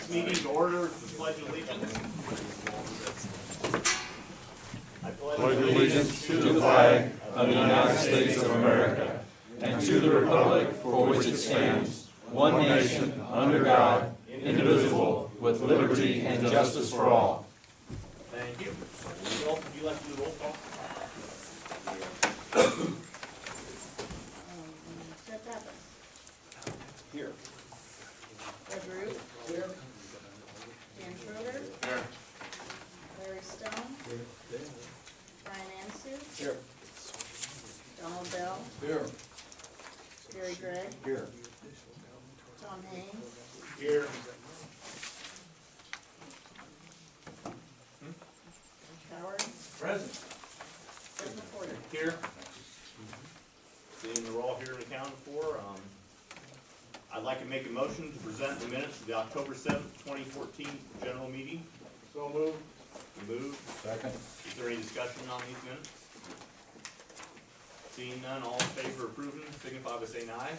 this meeting to order with the pledge of allegiance. I pledge allegiance to the flag of the United States of America and to the republic for which it stands, one nation, under God, indivisible, with liberty and justice for all. Thank you. Would you like to do the roll call? Sir Pappas. Here. Rooth. Here. Dan Schroeder. Here. Larry Stone. Brian Anseeuw. Here. Donald Bell. Here. Gregg. Here. Tom Haines. Here. Howard. Present. McWhorter. Here. Seeing we're all here and accounted for, I'd like to make a motion to present the minutes of the October 7th, 2014 general meeting. So moved. Moved. Second. Is there any discussion on these minutes? Seeing none, all in favor of approving, signify by saying aye.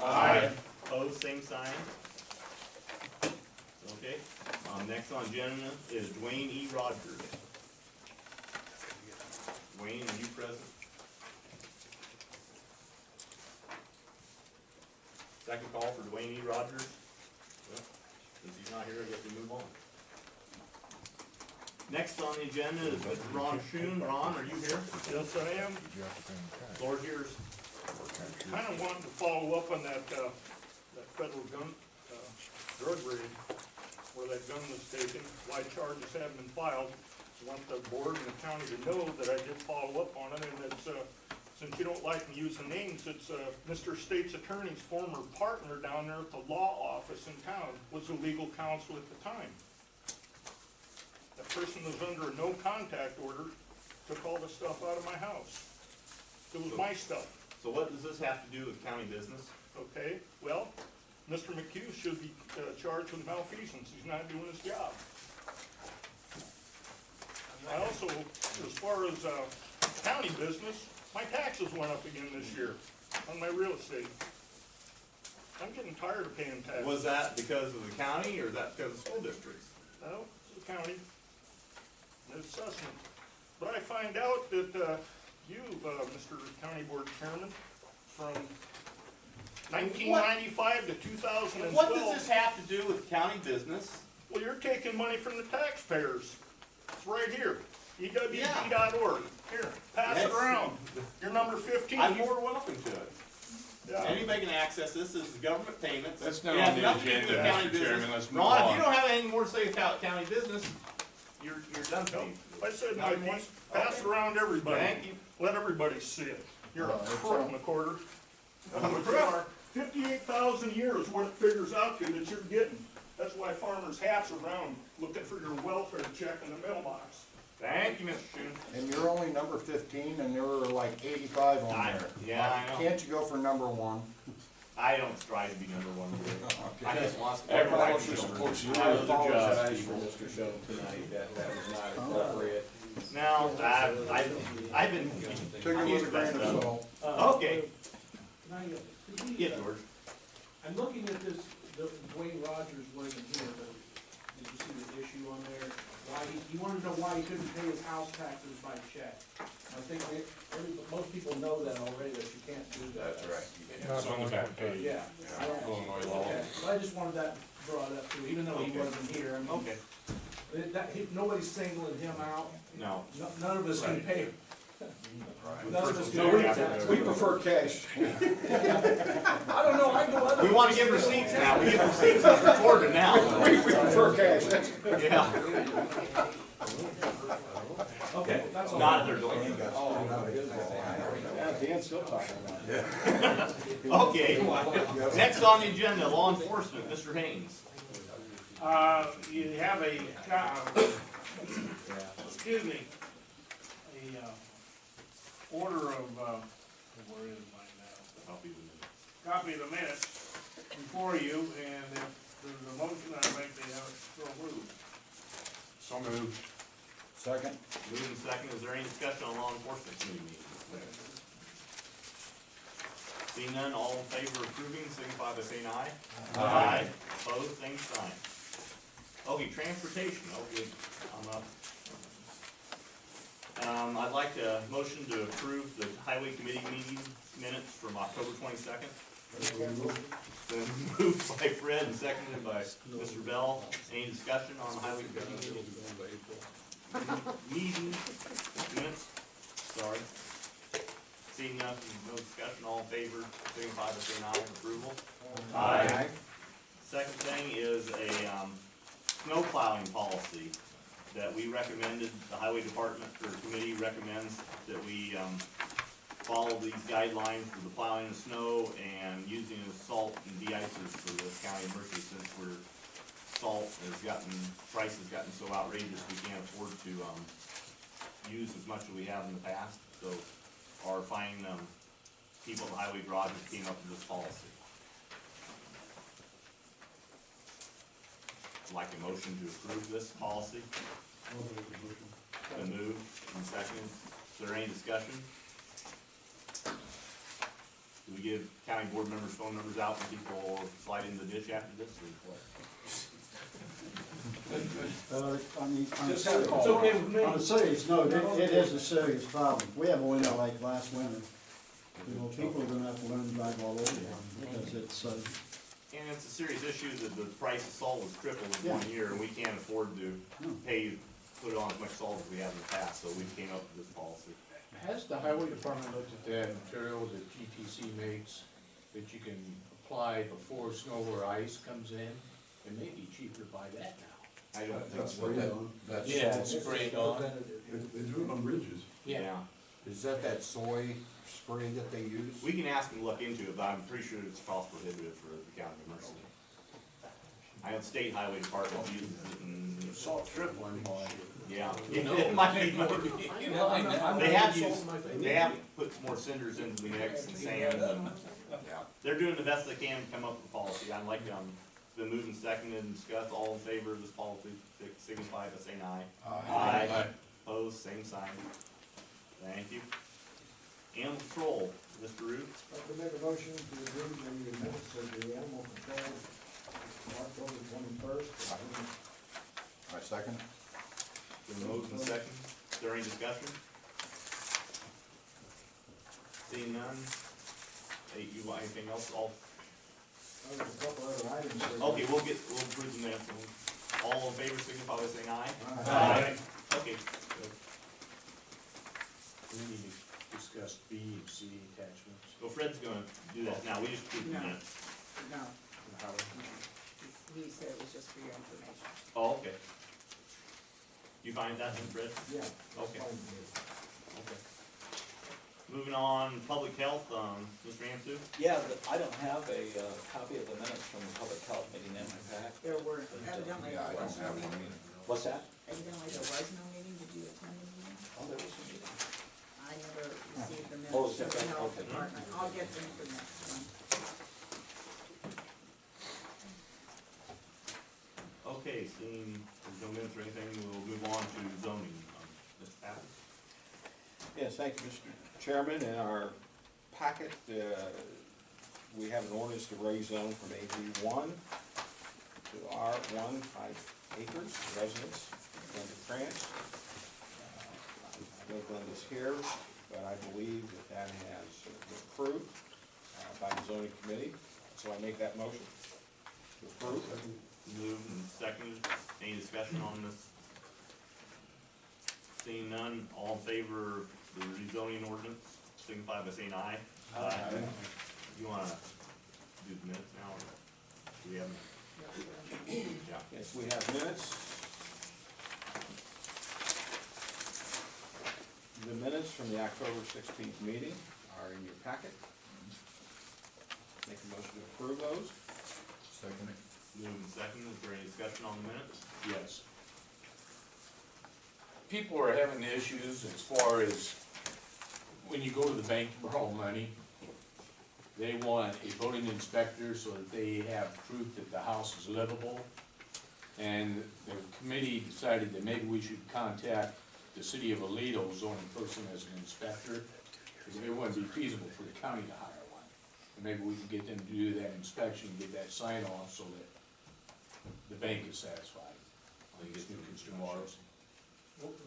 Aye. Opposed, same sign. Okay. Next on agenda is Dwayne E. Rogers. Dwayne, are you present? Second call for Dwayne E. Rogers. Well, since he's not here, I guess we move on. Next on the agenda is Mr. Ron Schoon. Ron, are you here? Yes, I am. Floor's yours. Kind of wanted to follow up on that federal gun, drug raid, where that gun was taken, why charges haven't been filed. I want the board and the county to know that I did follow up on it, and it's, since you don't like me using names, it's, Mr. State's Attorney's former partner down there at the law office in town was the legal counsel at the time. That person was under a no contact order, took all the stuff out of my house. It was my stuff. So what does this have to do with county business? Okay, well, Mr. Accuse should be charged with malfeasance. He's not doing his job. I also, as far as county business, my taxes went up again this year on my real estate. I'm getting tired of paying taxes. Was that because of the county or is that because of school districts? No, it's the county, the assessment. But I find out that you, Mr. County Board Chairman, from 1995 to 2012. What does this have to do with county business? Well, you're taking money from the taxpayers. It's right here, ewg.org. Here, pass it around. You're number 15. I'm more welcome to it. Yeah. Anybody can access this. This is government payments. That's not It on has the nothing to do agenda, with county Mr. business. Chairman. Let's move Ron, if on. you don't have anything more to say about county business, you're done paying. I said my piece. Pass it around to everybody. Thank you. Let everybody see it. You're a crook, McWhorter. I'm a crook. 58,000 a year is what it figures out to that you're getting. That's why farmers hats around looking for your welfare check in the mailbox. Thank you, Mr. Schoon. And you're only number 15, and there were like 85 on there. Yeah, I know. Can't you go for number 1? I don't try to be number one. I just want to. Everyone supports you. I apologize for Mr. Schoen tonight, that was not appropriate. Now, I've been. Took it with a grain of salt. Okay. Yeah, George. I'm looking at this, Dwayne Rogers wasn't here, but did you see the issue on there? Why he wanted to know why he couldn't pay his house taxes by check. I think most people know that already, that you can't do that. That's right. It's on the back page. Yeah. Illinois law. Okay, so I just wanted that brought up too, even though he wasn't here. I mean, Okay. nobody's singling him out. No. None of us can pay. Right. None of us can No, pay we- taxes. We prefer cash. I don't know, I go other. We want to give receipts now. We give receipts as recorded now. We prefer cash. Yeah. Okay, that's all. Not their doing. Dan's still talking about it. Okay. Next on the agenda, law enforcement, Mr. Haines. You have a, excuse me, a order of, where is mine now? Copy of the minutes before you, and if there's a motion I make, they have it so moved. So moved. Second. Moving second, is there any discussion on law enforcement committee meeting? Seeing none, all in favor of approving, signify by saying aye. Aye. Opposed, same sign. Okay, transportation, okay, I'm up. I'd like a motion to approve the highway committee meeting minutes from October 22nd. Then moved by Fred and seconded by Mr. Bell. Any discussion on the highway committee meeting minutes? Sorry. Seeing nothing, no discussion, all in favor, signify by saying aye, approval. Aye. Second thing is a, snow plowing policy that we recommended, the highway department or committee recommends that we, follow these guidelines for the plowing of snow and using of salt and de-icers for the county of Mercer, since salt has gotten, price has gotten so outrageous, we can't afford to, use as much as we have in the past. So our fine, people at the highway garages came up with this policy. I'd like a motion to approve this policy. Been moved and seconded. Is there any discussion? Do we give county board members' phone numbers out when people slide in the ditch after this, or what? I mean, on a Just serious, it's okay with me. on a serious note, it is a serious problem. We have a winter like last winter. You know, people are gonna have to learn to drive all over again, because it's, And it's a serious issue that the price of salt was tripled in Yeah. 1 year, and we can't afford to put on as much salt as we have in the past, so we came up with this policy. Has the highway department looked at that material that GTC makes, that you can apply before snow or ice comes in? It may be cheaper to buy that now. I don't think so. Yeah, it's sprayed on. They do it on ridges. Yeah. Is that soy spray that they use? We can ask them to look into it, but I'm pretty sure it's cost prohibitive for the county of Mercer. I know the state highway department uses it and, Salt tripling. yeah. You know. It might be more. I'm They not have insulting used, my face. they have put some more cinders into the mix and sand, and they're doing the best they can to come up with a policy. I'd like, the move and seconded and discussed, all in favor of this policy, signify by saying aye. Aye. Opposed, same sign. Thank you. Animal control, Mr. Rooth. I'd like to make a motion to approve the minutes of the animal control October 21st. I second. Been moved and seconded. Is there any discussion? Seeing none. Hey, you want anything else? There's a couple other items there. Okay, we'll approve the minutes. All in favor, signify by saying aye. Aye. Okay, good. We need to discuss B and C attachments. So Fred's gonna do that now. We just approved the No. minutes. No, How- he said it was just for your information. Oh, okay. You find that then, Fred? Yeah. Okay. Fine. Okay. Moving on, public health, Mr. Anseeuw? Yeah, I don't have a copy of the minutes from the public health meeting in my pack. There were, evidently there was no meeting. What's that? Evidently there was no meeting, did you attend the meeting? Oh, there was a meeting. I never received the Oh, minutes from the okay, health okay. department, I'll get them for next one. Okay, seeing there's no minutes or anything, we'll move on to zoning. Mr. Pappas? Yes, thank you, Mr. Chairman. In our packet, we have an ordinance to rezone from AG1 to R1, 5 acres, residence, Glenda Krantz. I know Glenda's here, but I believe that has been approved by the zoning committee, so I make that motion to approve. Moved and seconded. Any discussion on this? Seeing none, all in favor of the rezoning ordinance, signify by saying aye. Aye. You wanna do the minutes now, or do we have? Yeah. Yes, we have minutes. The minutes from the October 16th meeting are in your packet. Make a motion to approve those. Second. Moved and seconded. Is there any discussion on the minutes? Yes. People are having issues as far as when you go to the bank to borrow money, they want a building inspector so that they have proof that the house is livable. And the committee decided that maybe we should contact the city of Aledo zoning person as an inspector, because it wouldn't be feasible for the county to hire one. And maybe we can get them to do that inspection, get that sign off so that the bank is satisfied. on these new constructions.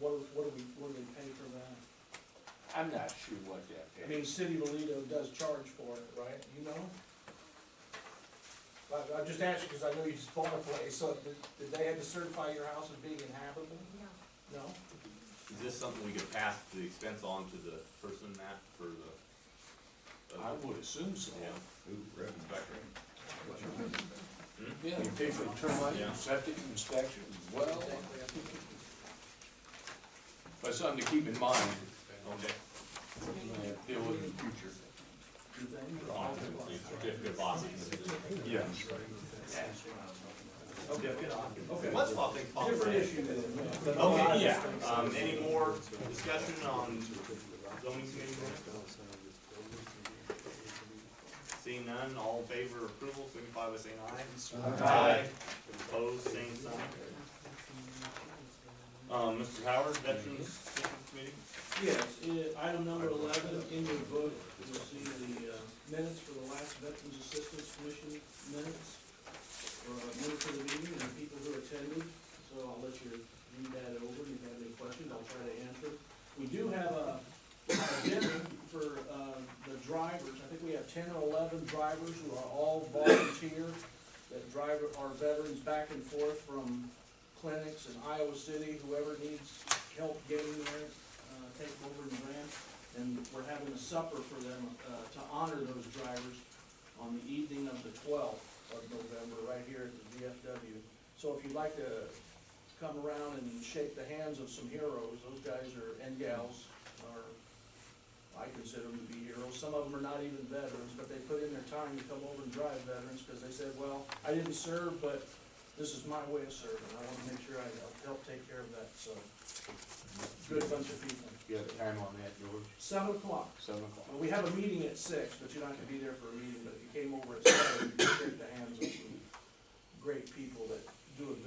What do we pay for that? I'm not sure what that I is. mean, City of Aledo does charge for it, right? You know? I'm just asking, cause I know you just bought a place, so did they have to certify your house as being inhabitable? No? Is this something we could pass the expense on to the person, Matt, for the? I would assume so. Yeah. Ooh, red inspector. Yeah, you pay for the termite, Yeah. septic inspection, well, but something to keep in mind, Okay. deal with in the future. Do they? Occupancy, certificate of occupancy. Yeah. Okay. Let's swap things. Different issue than. Okay, yeah, any more discussion on zoning committee minutes? Seeing none, all in favor of approval, signify by saying aye. Aye. Opposed, same sign. Mr. Howard, Veterans Assistance Committee? Yes, item number 11, in your book, you'll see the minutes for the last Veterans Assistance Commission minutes, or minutes of the meeting, and the people who attended, so I'll let you read that over, if you have any questions, I'll try to answer. We do have a dinner for the drivers, I think we have 10 or 11 drivers who are all volunteer, that drive our veterans back and forth from clinics in Iowa City, whoever needs help getting there, take over in Grant, and we're having a supper for them, to honor those drivers on the evening of the 12th of November, right here at the VFW. So if you'd like to come around and shake the hands of some heroes, those guys are, and gals, are, I consider them to be heroes. Some of them are not even veterans, but they put in their time to come over and drive veterans, because they said, well, I didn't serve, but this is my way of serving. I want to make sure I help take care of that, so. Good bunch of people. You have a time on that, George? 7 o'clock. 7 o'clock. Well, we have a meeting at 6, but you don't have to be there for a meeting, but if you came over at 7, you can shake the hands of some great people that do a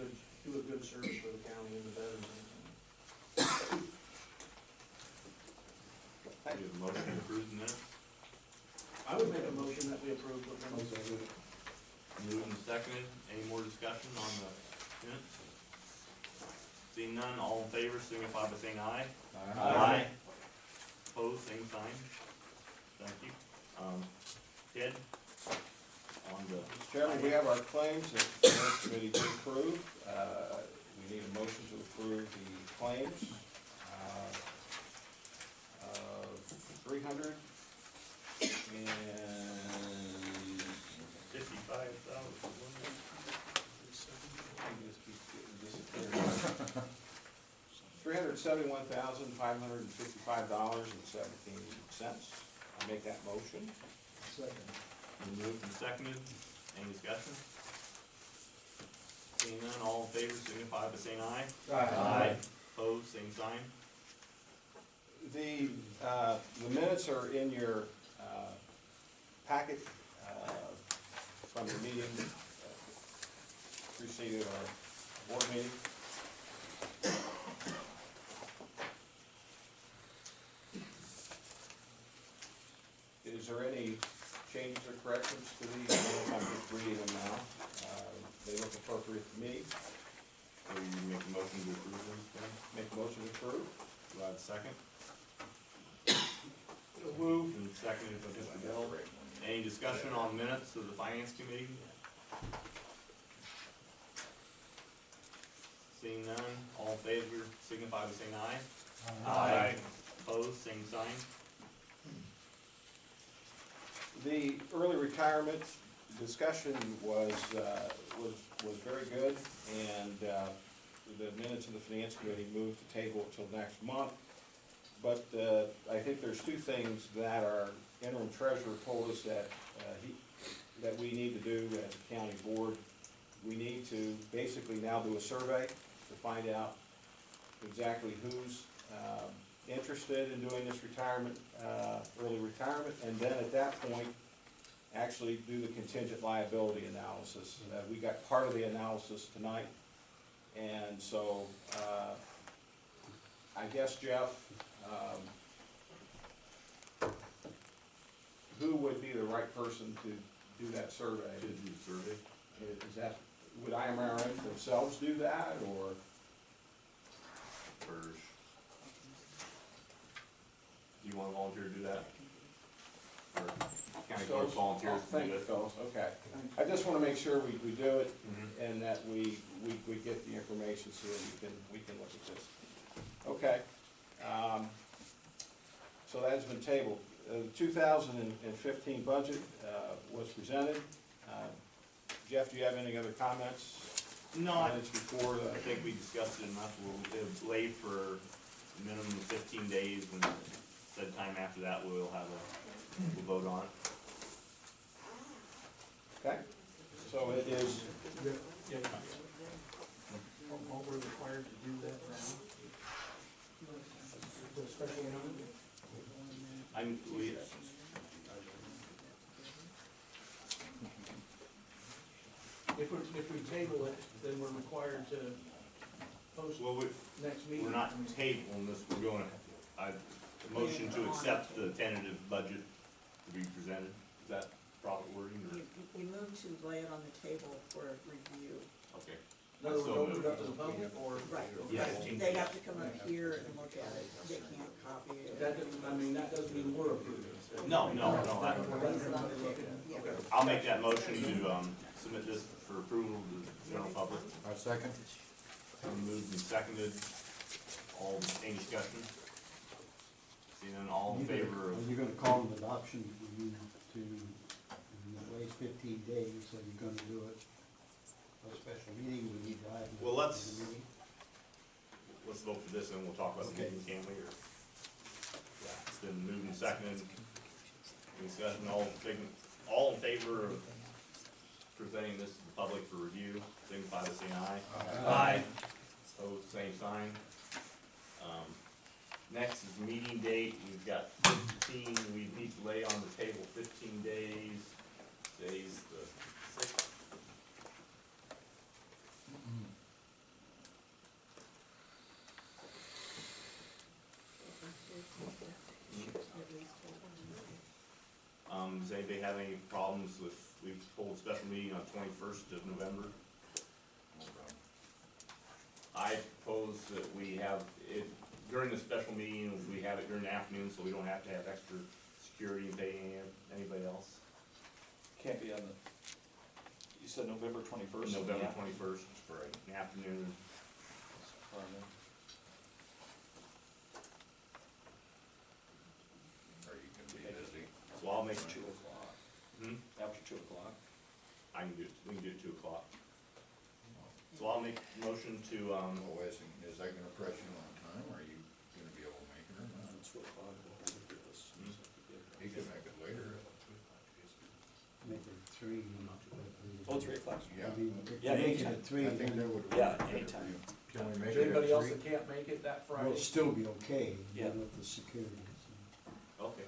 good service for the county and the veterans. Do you have a motion to approve the minutes? I would make a motion that we approve the minutes. Moved and seconded, any more discussion on the minutes? Seeing none, all in favor, signify by saying aye. Aye. Opposed, same sign. Thank you. Ted, on the. Mr. Chairman, we have our claims that the Finance Committee did approve. We need a motion to approve the claims. Of $300 and 55,000. $371,555.17. I make that motion. Second. Moved and seconded, any discussion? Seeing none, all in favor, signify by saying aye. Aye. Opposed, same sign. The minutes are in your packet from the meeting preceded our board meeting. Is there any changes or corrections to these minutes? I'm just reading them now. They look appropriate to me. So you make a motion to approve them, then? Make a motion to approve. Do I have a second? Move. And seconded by Mr. Bell. Any discussion on minutes of the finance committee? Seeing none, all in favor, signify by saying aye. Aye. Opposed, same sign. The early retirement discussion was very good, and the minutes of the finance committee moved to table till next month. But I think there's two things that our interim treasurer told us that we need to do as a county board. We need to basically now do a survey to find out exactly who's interested in doing this retirement, early retirement, and then at that point, actually do the contingent liability analysis. We got part of the analysis tonight, and so, I guess, Jeff, who would be the right person to do that survey? Should do the survey. Is that, would IMRF themselves do that, or? for, do you wanna volunteer to do that? Or county clerk volunteers to Thank do you, it? Phyllis, okay. I just wanna make sure we do it Mhm. and that we get the information so that we can look at this. Okay, so that has been tabled. The 2015 budget was presented. Jeff, do you have any other comments? No, Minutes before, I think we discussed it enough, we'll lay for a minimum of 15 days, and said time after that, we'll vote on it. okay? So it is, What we're required to do that now? The special meeting? If we table it, then we're required to post Well, next meeting. we're not tabling this, we're going, motion to accept the tentative budget to be presented, is that proper wording, or, We moved to lay it on the table for review. okay. In other words, So open it moved. up to the public, or? Right, Yeah. but they have to come up here and look at it, they can't copy it. That doesn't, I mean, that doesn't mean we're approving it. No, Leave it on the table, yeah. I'll make that motion to, submit this for approval to the general public. I second. Moved and seconded, any discussion? Seeing none, all in favor Are of, you gonna call an adoption to, waste 15 days, so you're gonna do it a special meeting, we need to have. Well, let's- the meeting? let's vote for this and we'll talk about the meeting, can't we, or? Yeah, it's been moved and seconded, any discussion, all in favor of presenting this to the public for review, signify by saying aye. Aye. Opposed, same sign. Next is meeting date, we've got 15, we need to lay on the table 15 days, today's the 6th. Does anybody have any problems with, we've hold special meeting on 21st of November? I propose that we have it, during the special meeting, we have it during the afternoon, so we don't have to have extra security and pay anybody else. Can't be on the, you said November 21st? November 21st, for an afternoon. Or you can be busy. So I'll make, 2 o'clock. After 2 o'clock. we can do it 2 o'clock. So I'll make a motion to, Oh, is that gonna press you on time, or are you gonna be able to make it or not? 2 o'clock. He can make it later. Make it 3. Oh, 3 o'clock? Yeah. I mean, if Yeah, you make it anytime. at 3, I think then that would. work Yeah, better for anytime. you. Can we make Is it anybody at else 3? that can't make it that will Friday? still be okay, Yeah. even with the security. So. okay.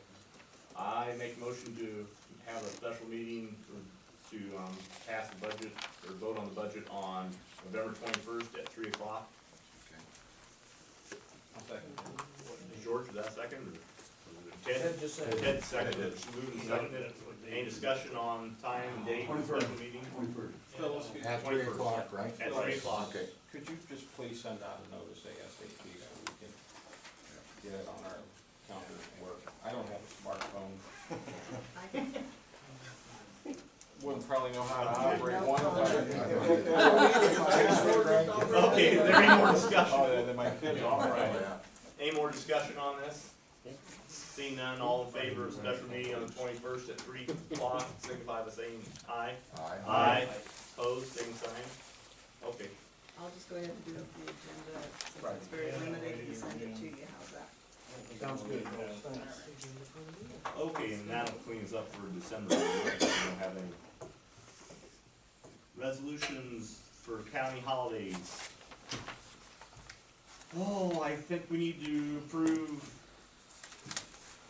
I make a motion to have a special meeting to, pass the budget, or vote on the budget on November 21st at 3 o'clock. George, is that second, or? Ted? Ted just said. Ted seconded, moved and seconded. Any discussion on time and date of the special meeting? Phyllis, At 3 o'clock, right? At 3 o'clock. Okay. could you just please send out a notice ASAP so we can get it on our calendar and work? I don't have a smartphone. Wouldn't probably know how to operate one Okay, there any more discussion? Oh, then my kids are all right. Any more discussion on this? Seeing none, all in favor of special meeting on the 21st at 3 o'clock, signify by saying aye. Aye. Opposed, same sign. Okay. I'll just go ahead and do up the agenda, since it's very limited, and send it to you, how's that? Sounds good, thanks. Okay, and that'll clean us up for December. We don't have any resolutions for county holidays. Oh, I think we need to approve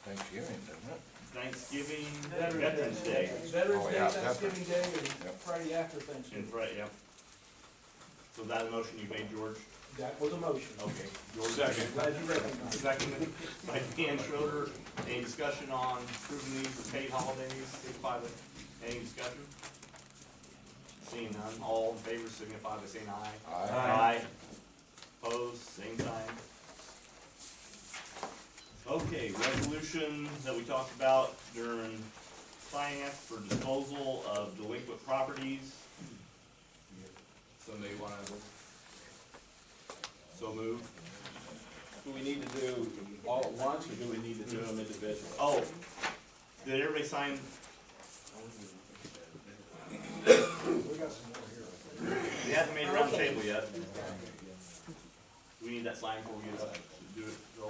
Thanksgiving, doesn't it? Thanksgiving, Veterans Day. Veterans Oh, Day, yeah, Thanksgiving Day, and Yep. Friday after In Thanksgiving. front, yep. So that a motion you made, George? That was a motion. Okay. George, Second. Glad you recognized. Seconded by Dan Schroeder. Any discussion on approving these as paid holidays? Signify by, any discussion? Seeing none, all in favor signify by saying aye. Aye. Opposed, same sign. resolution that we talked about during finance for disposal of delinquent properties. Somebody wanna, so move? Do we need to do all at once, or do we need to do them individually? Oh, did everybody sign? We got some more here. We haven't made it around the table yet. Do we need that sign before we get up to do it, Joel?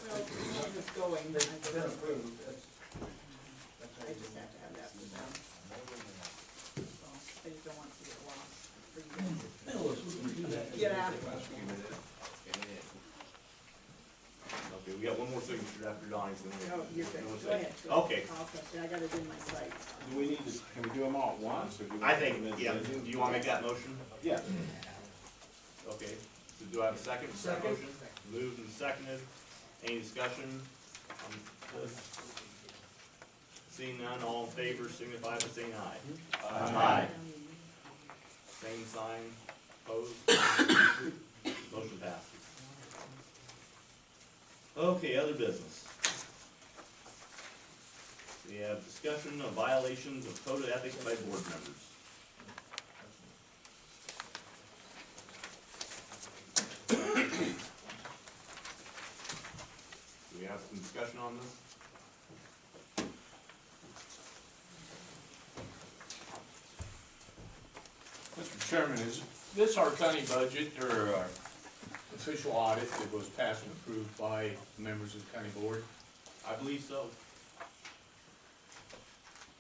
Well, it's going, I It's been just approved, have to have that for them. I just don't want it to get lost for you guys. Yeah. Okay, we got one more signature after Donnie's. Then we- No, you're good. no one Go second. ahead. Go Okay, ahead. I'll touch it. I gotta do my site. Do we need to, can we do them all at once, or do we? I do think, them yeah, individually? do you wanna make that motion? Yeah. Okay, so do I have a second for that motion? Moved and seconded, any discussion on this? Seeing none, all in favor, signify by saying aye. Aye. Same sign, opposed? Motion passes. Okay, other business. We have discussion of violations of code of ethics by board members. Do we have some discussion on this? Mr. Chairman, is this our county budget or our official audit that was passed and approved by members of the county board? I believe so.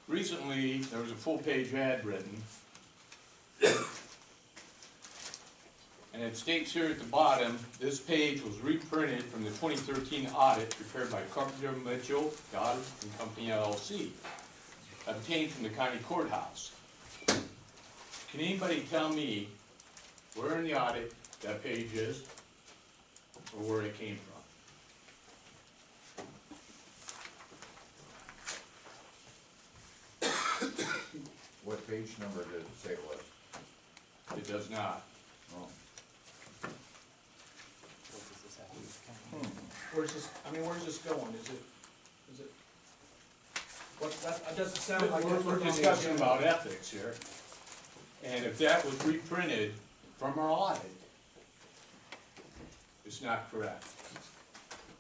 Recently, there was a full-page ad written. And it states here at the bottom, this page was reprinted from the 2013 audit prepared by Carpenter Mitchell, Goddard and Company LLC, obtained from the county courthouse. Can anybody tell me where in the audit that page is, or where it came from? What page number did it say it was? It does not. Oh. Where's this, where's this going? Is it, what's that, it doesn't sound like. We're discussing about ethics here, and if that was reprinted from our audit, it's not correct.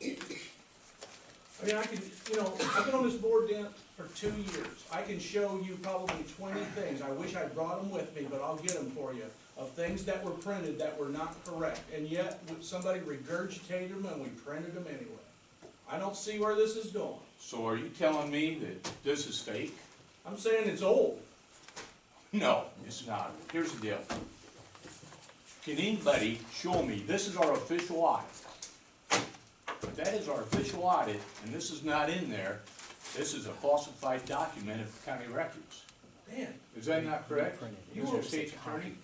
I can, I've been on this board, Dan, for 2 years. I can show you probably 20 things. I wish I'd brought them with me, but I'll get them for you. Of things that were printed that were not correct, and yet somebody regurgitated them and we printed them anyway. I don't see where this is going. So are you telling me that this is fake? I'm saying it's old. No, it's not. Here's the deal. Can anybody show me, this is our official audit. If that is our official audit, and this is not in there, this is a falsified document of county records. Dan, Is that not correct? Mr. State's Attorney?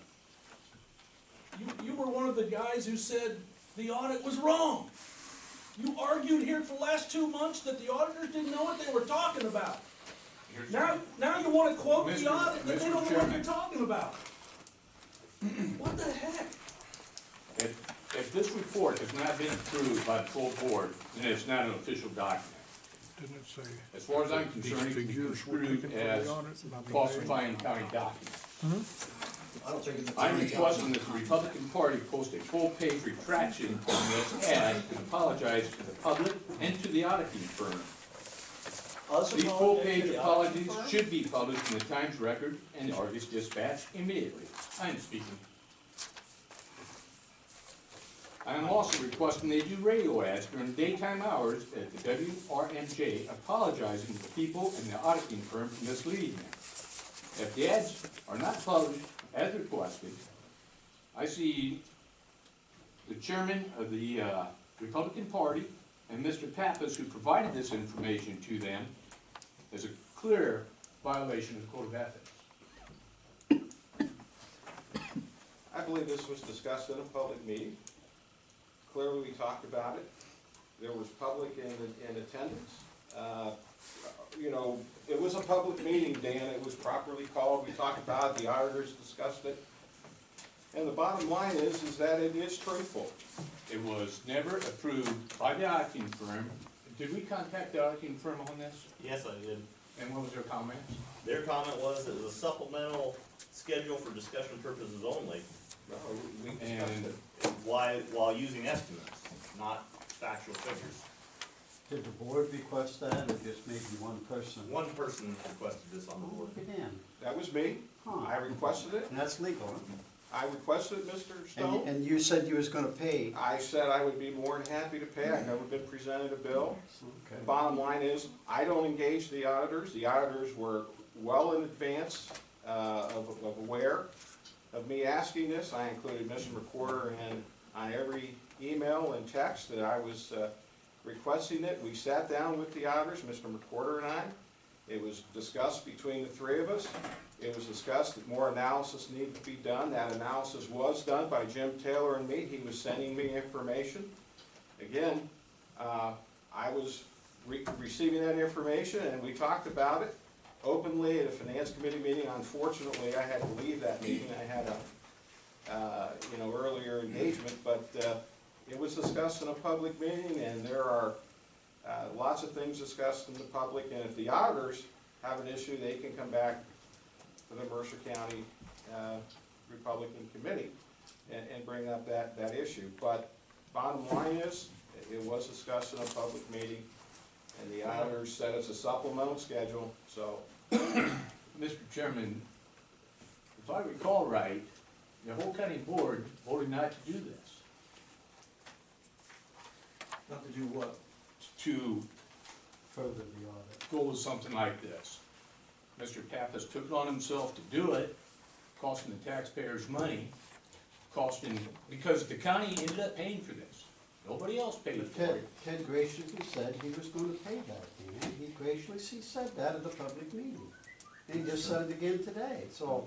you were one of the guys who said the audit was wrong. You argued here for the last 2 months that the auditors didn't know what they were talking about. Here's- Now you wanna quote the Mr. audit that they Mr. don't know what Chairman. they're talking about. What the heck? If this report has not been approved by the full board, then it's not an official document. Didn't it say? As far as I'm concerned, it can be construed as falsifying county documents. I don't think it's. I'm requesting that the Republican Party post a full-page retraction on this ad and apologize to the public and to the auditing firm. These full-page apologies should be published in the Times Record and the Argus Dispatch immediately. I am speaking. I am also requesting they do radio ads during daytime hours at the WRMJ apologizing to the people and the auditing firm for misleading them. If the ads are not published as requested, I see the chairman of the Republican Party and Mr. Pappas, who provided this information to them, as a clear violation of the Code of Ethics. I believe this was discussed in a public meeting. Clearly, we talked about it. There was public in attendance. It was a public meeting, Dan. It was properly called. We talked about it. The auditors discussed it. And the bottom line is that it is truthful. It was never approved by the auditing firm did we contact the auditing firm on this? Yes, I did. And what was their comment? Their comment was it was a supplemental schedule for discussion purposes only, No, we discussed And it. while using estimates, not factual figures. Did the board request that, or just maybe one person? One person requested this on the board. Look at him. That was me. Huh. I requested it. And that's legal, huh? I requested it, Mr. And, Stone. and you said you was gonna pay. I said I would be more than happy to pay. I've never been presented a bill. Okay. Bottom line is, I don't engage the auditors. The auditors were well in advance of aware of me asking this. I included Mr. McWhorter in on every email and text that I was requesting it. We sat down with the auditors, Mr. McWhorter and I. It was discussed between the three of us. It was discussed that more analysis needed to be done. That analysis was done by Jim Taylor and me. He was sending me information. Again, I was receiving that information, and we talked about it openly at a finance committee meeting. Unfortunately, I had to leave that meeting. I had a earlier engagement, but it was discussed in a public meeting, and there are lots of things discussed in the public, and if the auditors have an issue, they can come back to the Mercer County Republican Committee and bring up that issue. But bottom line is, it was discussed in a public meeting, and the auditors said it's a supplemental schedule, so. Mr. Chairman, if I recall right, the whole county board voted not to do this. Not to do what? To Further the audit. go with something like this. Mr. Pappas took it on himself to do it, costing the taxpayers money, because the county ended up paying for this. Nobody else paid But for it. Ted graciously said he was gonna pay that, man. He graciously said that at the public meeting. And he just said it again today, so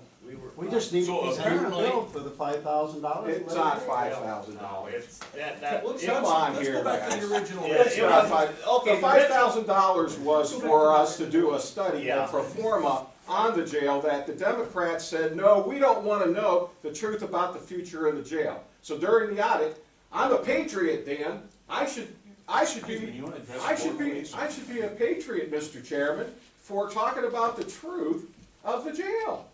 we just need So to send him a apparently- bill for the $5,000. It's not $5,000. No, it's, that, Let's Come on let's here, go back to guys. the original. Yeah, It's it not was- five. okay, The $5,000 was for us to do a study, Yeah. a pro forma on the jail that the Democrats said, no, we don't want to know the truth about the future of the jail. So during the audit, I'm a patriot, Dan. I should Excuse me, be, you wanna address I the should board, be, please? I should be a patriot, Mr. Chairman, for talking about the truth of the jail.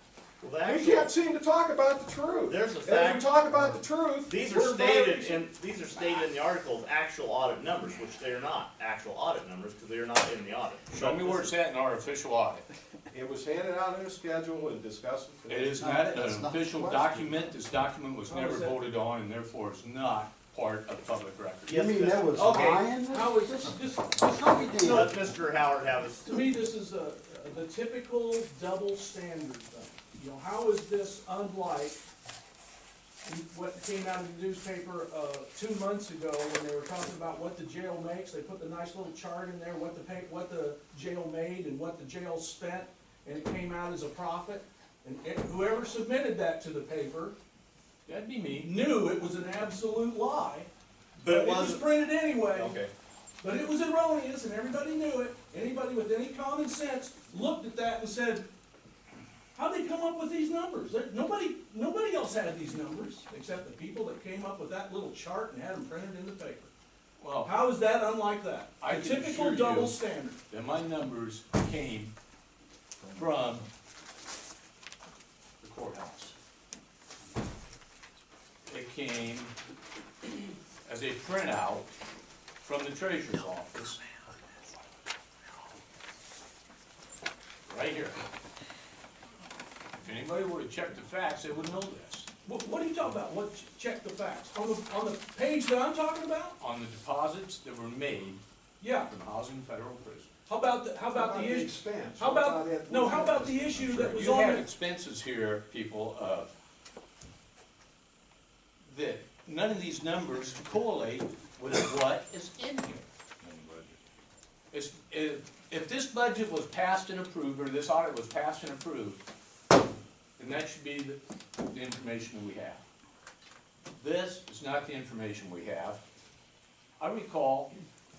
well, We actually, can't seem to talk about the truth. there's a If we fact, talk about the truth, these we're are stated violating- in the articles, actual audit numbers, which they are not actual audit numbers, because they are not in the audit. Show me where it's at in our official audit. It was handed out in a schedule and discussed. It is not- not that's an not the official question. document. This document was How never is that- voted on, and therefore it's not part of public record. You mean there was Okay. lying? How is this, How we did? Let Mr. Howard have his. to me, this is the typical double standard thing. You know, how is this unlike what came out of the newspaper 2 months ago when they were talking about what the jail makes? They put the nice little chart in there, what the jail made and what the jail spent, and it came out as a profit. And whoever submitted that to the paper That'd be me. knew it was an absolute lie. But it It was wasn't, printed anyway. okay. But it was erroneous and everybody knew it. Anybody with any common sense looked at that and said, how'd they come up with these numbers? Nobody else had these numbers except the people that came up with that little chart and had them printed in the paper. Well, How is that unlike that? I A can typical assure double you standard. that my numbers came from the courthouse. It came as a printout from the treasurer's office. Right here. If anybody were to check the facts, they would know this. What are you talking about? Check the facts. On the page that I'm talking about? On the deposits that were made Yeah. from housing federal prison. How about the issue? expense? How about the issue that was You on have the, expenses here, people, of, that none of these numbers correlate with what is in here. If this budget was passed and approved, or this audit was passed and approved, then that should be the information that we have. This is not the information we have. I recall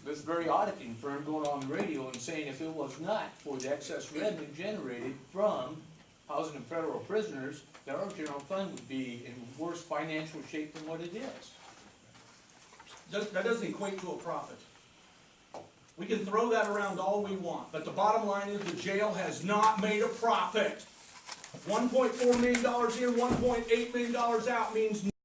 this very auditing firm going on the radio and saying if it was not for the excess revenue generated from housing and federal prisoners, that our general fund would be in worse financial shape than what it is. that doesn't equate to a profit. We can throw that around all we want, but the bottom line is the jail has not made a profit. $1.4 million in, $1.8 million out means